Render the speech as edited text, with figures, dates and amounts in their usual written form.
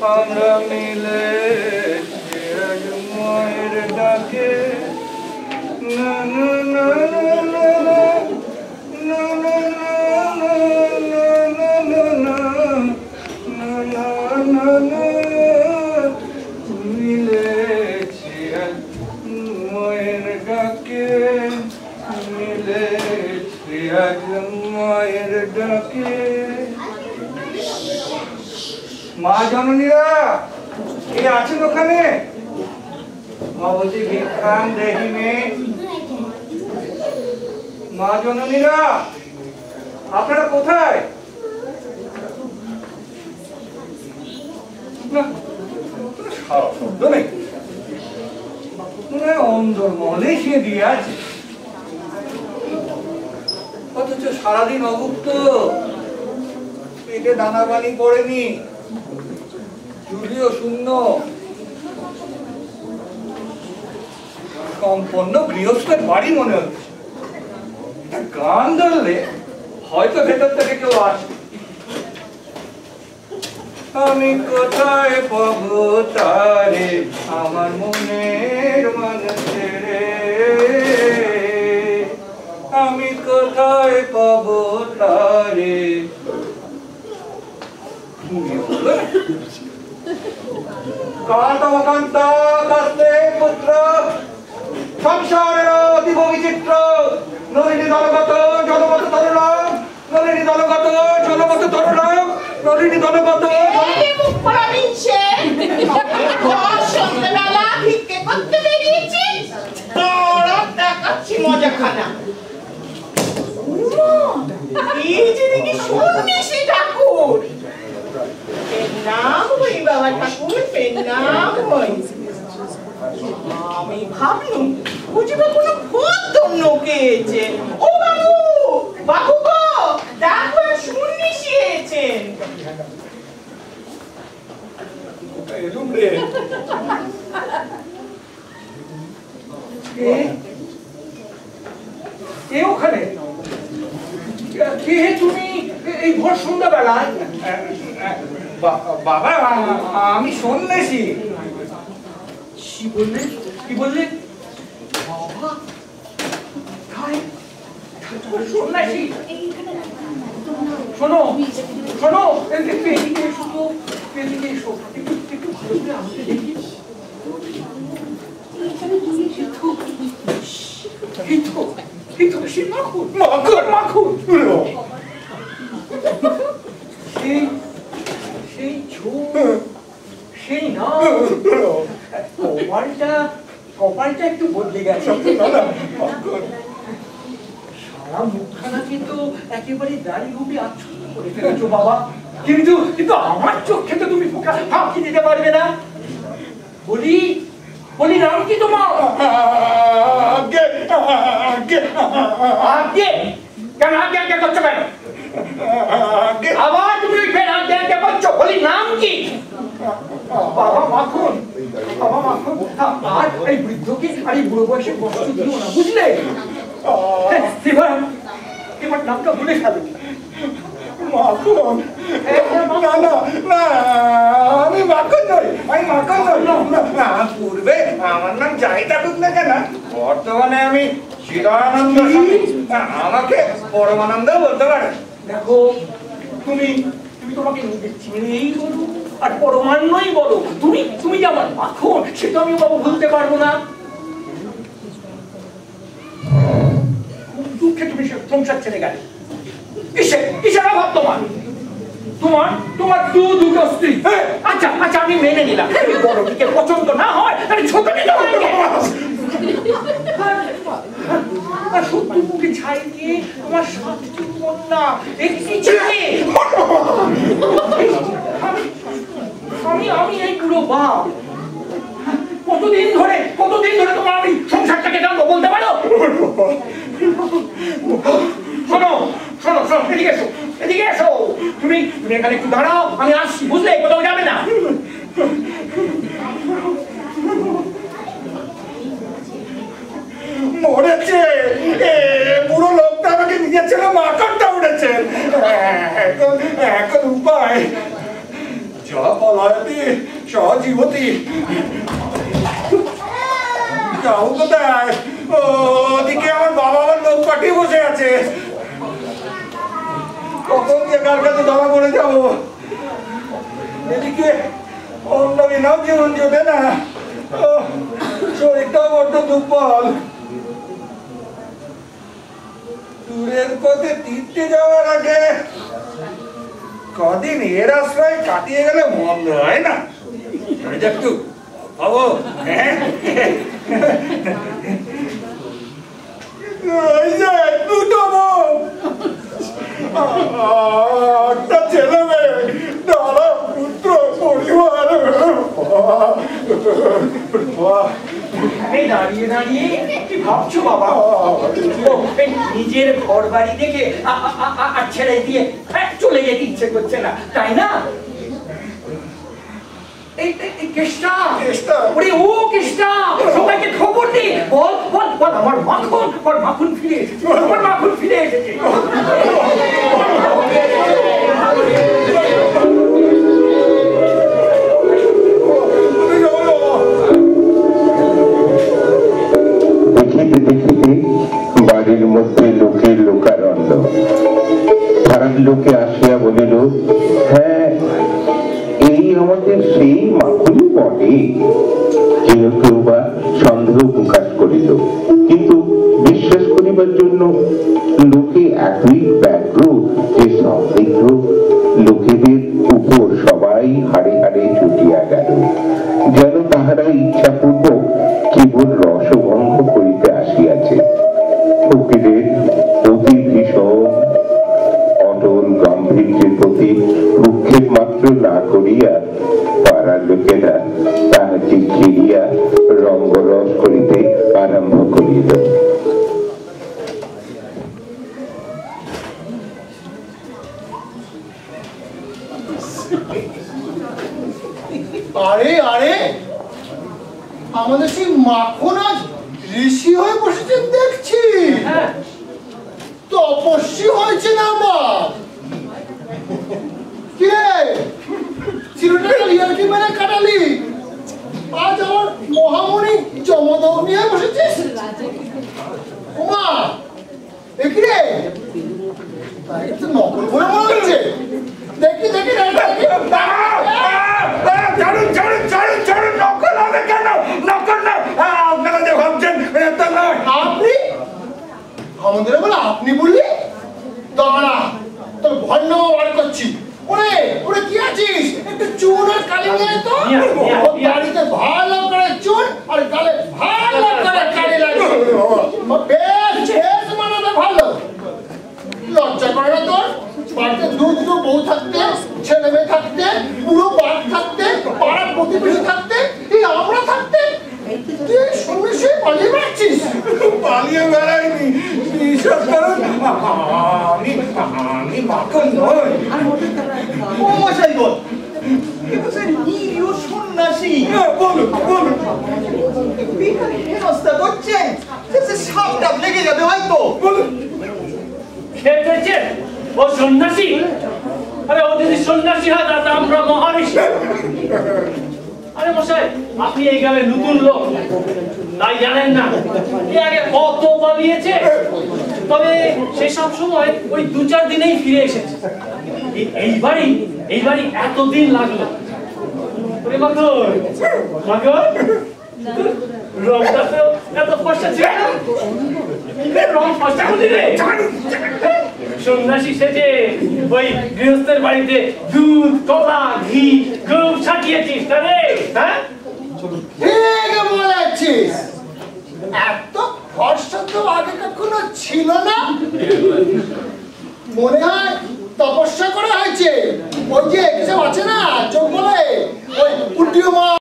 আমরা মিলে মায়ের ডাকে না না না না না না না মিলেছি মায়ের ডাকে মিলেছি আজ মায়ের ডাকে। মা জননীরা কে আছেন ওখানে? ভবতী ভিক্ষাং দেহি মে। মা জননীরা আপনারা কোথায়? শব্দ নেই, অন্দরমহলে সে দিয়ে আছে, অথচ সারাদিন অভুক্ত, পেটে দানা পানি পড়েনি, চুলিও শূন্য, সম্পন্ন গৃহস্থের বাড়ি মনে হচ্ছে। গান ধরলে হয়তো ভেতর থেকে কেউ আসে। আমি কোথায় পাবো তারে আমার মনের মানুষে রে, আমি কোথায় পাবো তারে। কান্তমকান্তা কাস্তে পুত্র সংসারের অতীব বিচিত্র, নলিনী দলগত জলগত তরুণ, নলিনী দলগত জলগত তরুণ, নলিনী দলগত সন্ধ্যাবেলা ভিক্ষে করতে বেরিয়েছি, দেখাচ্ছি মজা খানা। এই যে দেখি সন্ন্যাসী ঠাকুর, নাম হই বাবা ঠাকুর, নাম হই। আমি ভাবলুম বুঝিব কোনো ভূতন্য কেছে। ও বাবু, বাবু গো, দেখো সন্ন্যাসী এসেছেন। ওখানে কে তুমি এই ভোর সন্ধ্যাবেলায়? বাবা আমি সন্ন্যাসী। কি বললে? কি বললে? বাবা সন্ন্যাসী? শোনো শোনো, এদিকে এসো তো, এদিকে এসো, একটু ভালো করে আমাকে দেখি। সেই ছোট, সেই না, কপালটা একটু বদলে গেছে। সারা মুখখানাকে তো একেবারে দাড়ি ঘুপি আচ্ছন্ন করে ফেলেছো বাবা, কিন্তু আমার চোখে তো তুমি ফাঁকি দিতে পারবে না। বলি বলি নাম কি তোমার? কেন আজ্ঞা করছো কেন? আবার তুমি ফের আজ্ঞা করছো, বলি নাম কি? বাবা মাখন, বাবা মাখন। আর এই বৃদ্ধকে আর এই বুড়ো বয়সে কষ্ট দিও না, বুঝলে? এবার নামটা ভুলে ফেলো। মাখন? না না না, আমি মাখন নই, আমি মাখন নই। পূর্বে আমার নাম যাই থাকুক না কেন, বর্তমানে আমি চিদানন্দ। আমাকে পরমানন্দ বলতে পারে। দেখো তুমি তোমাকে চিনেই বলো আর পরমান্নই বলো, তুমি যে আমার মাখন সেটা আমি বাবু ভুলতে পারবো না। খুব দুঃখে তুমি সংসার ছেড়ে গেলে। কিসের অভাব তোমার? তোমার দুটো স্ত্রী। আচ্ছা আচ্ছা, আমি মেনে নিলাম। বড় দিকে পছন্দ না হয় তাহলে ছোট দিকে আর সত্যি মুখে ছাই দিয়ে তোমার সাতটি কন্যা, একটি ছেলে। আমি এই পুরো বাপ। কতদিন ধরে তোমার আমি সংসারটাকে জানবো বলতে পারো? শোনো শোনো শোনো, এদিকে এসো। তুমি এখানে একটু দাঁড়াও, আমি আসছি, বুঝলে? কোথাও যাবে না। মরেছে পুরো লোকটা, আমাকে নিজেছিল মাখনটা উঠেছে। এখন উপায় যা বলা হয় সহজী সহজীবতী যাও কোথায়? ওদিকে আমার বাবা আমার লোক পাঠিয়ে বসে আছে, কখন যে কার কাছে ধরা পড়ে যাবো। এদিকে অন্য বিনাও জীবন জোটে না, শরীরটাও বড্ড দুর্বল। দূরের পথে তীর্থে যাওয়ার আগে কদিন এর আশ্রয় কাটিয়ে গেলে মন্দ হয় না। একটু বাবু, হ্যাঁ দুটো বউ, একটা ছেলে মেয়ে, দাঁড়া পুত্র পরিবার। দাঁড়িয়ে দাঁড়িয়ে কি ভাবছো বাবা? নিজের ঘর বাড়ি দেখে ছেড়ে দিয়ে চলে যেতে ইচ্ছে করছে না, তাই না? সবাইকে খবর দি, বল বল বল, আমার মাখন ফিরে এসেছে, আমার মাখন ফিরে এসেছে। দেখিতে দেখিতে বাড়ির মধ্যে লোকের লোকারণ্য। পাড়ার লোকে আসিয়া বলিল, হ্যাঁ এই আমাদের সেই মাখুনি বটে। কেউ কেউ বা সন্দেহ প্রকাশ করিল, কিন্তু বিশ্বাস করিবার জন্য লোকে এতই ব্যগ্র যে সন্দিগ্ধ লোকেদের উপর সবাই হাড়ে হাড়ে ছুটিয়া গেল, যেন তাহারা ইচ্ছাপূর্বক কেবল রসভঙ্গ করিতে আসিয়াছে। ফকিরের অতি ভীষণ অটল গাম্ভীর্যের প্রতি ভ্রুক্ষেপ মাত্র না করিয়া পাড়ার লোকেরা তাহাকে ঘিরিয়া রঙ্গরস করিতে আরম্ভ করিল। আরে আরে, আমাদের সেই মাখন আজ ঋষি হয়ে বসেছেন দেখছি। তপস্বী হয়েছে না আবার? কে চিরটা রিয়ালিটি মেরে কাটালি, আজ আমার মহামণি জমদৌ নিয়ে বসেছিস। ওমা দেখি রে, নকল করে মনে হচ্ছে। দেখি দেখি আপনি আমাদের বলে আপনি বললি? দাঁড়া, তোর ভয় নেওয়া বার করছি। ওরে ওরে কি আছিস? একটু চুন আর কালি নিয়ে তো, বাড়িতে ভালো করে চুন আর গালে ভালো করে কালি লাগিয়ে বেশ বেশ মানাবে ভালো। লজ্জা করে না তোর? বাড়িতে দুটো বউ থাকতে, ছেলে মেয়ে থাকতে, পুরো বাড়ি থাকতে, পাড়ার প্রতিবেশী থাকতে, এই আমরা থাকতে তুই সমস্যায় পালিয়ে বেড়াচ্ছিস। পালিয়ে বেড়াইনি, বিশ্বাস করুন, আমি মাখন নই। ও মশাই বল, নিরীহ সন্ন্যাসী। বলুন বলুন, হেনস্থা করছেন, সাপ টাপ লেগে যাবে হয়তো। বলুন। খেতেছে ও সন্ন্যাসী? আরে ও যদি সন্ন্যাসী হয় তাহলে আমরা মহারিষি। আরে মশাই, আপনি এই গ্রামে নতুন লোক, তাই জানেন না এর আগে কত পালিয়েছে। তবে সেসব সময় ওই 2-4 দিনেই ফিরে এসেছে। এইবারই এতদিন লাগলো। রংটা তো এত ফর্সা ছিল না, রং ফর্সা করে সন্ন্যাসী সেজে ওই গৃহস্থের বাড়িতে দুধ, কলা, ঘি খুব সাজিয়েছিস তাহলে। হ্যাঁ ঠিক বলেছিস, এত ফর্সা তো আগে কখনো ছিল না। মনে হয় তপস্যা করা হয়েছে। ওই যে কিছু আছে না, চোখ বলে ওই উড্ডীয়মান